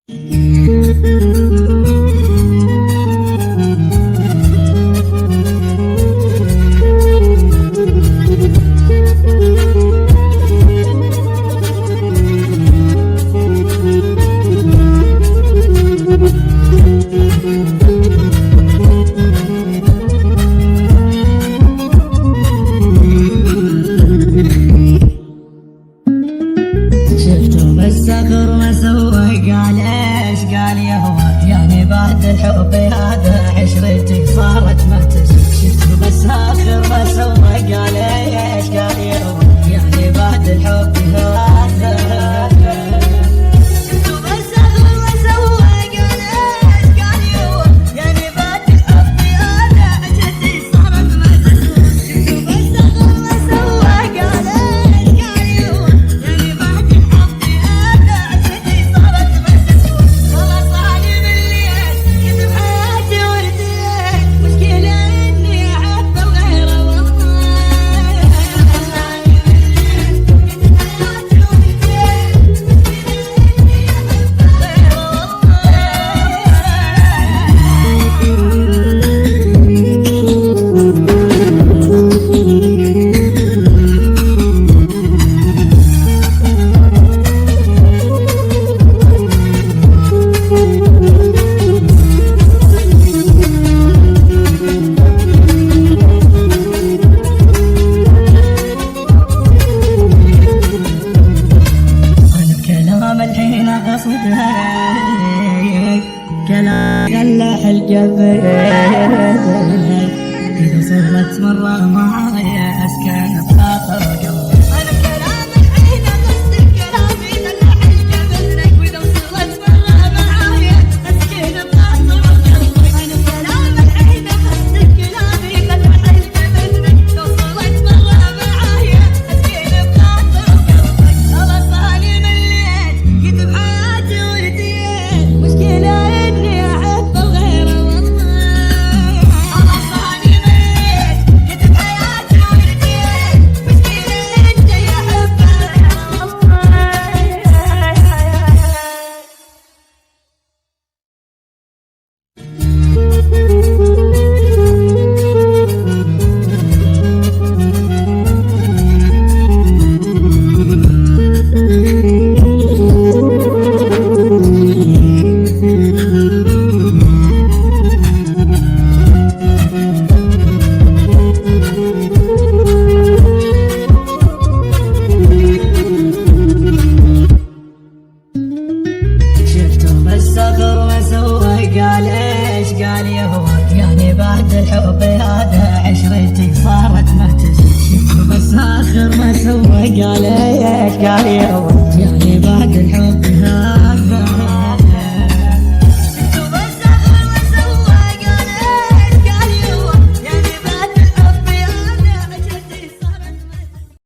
شفته بالسكر مسوي قال ايش قال يهوى يعني بعد الحب هذا عشرتي صارت ما تسوى. شفته بالسكر مسوي قال ايش قال يهوى يعني بعد الحب هذا الحين قصدها كلام يلح الجبين إذا صرت مرة معايا أسكن بخاطر قلبي. أنا كلام الحين قصد الكلام يلح الجبين وإذا صرت مرة معايا أسكن بخاطر قلبي. أنا كلام الحين قصد الكلام يلح الجبين لو صرت مرة معايا أسكن بخاطر قلبي. خلاص أنا مليت جيت بحياتي ورديت مشكلة إني أحب غيره والله. خلاص أنا مليت جيت بحياتي ورديت مشكلة إني أحب غيره الصخر مسوي قال ايش قال يهوى يعني بعد الحب هذا عشرتي صارت ما تسوى. شفته بالساخر مسوي قال ايش قال يهوى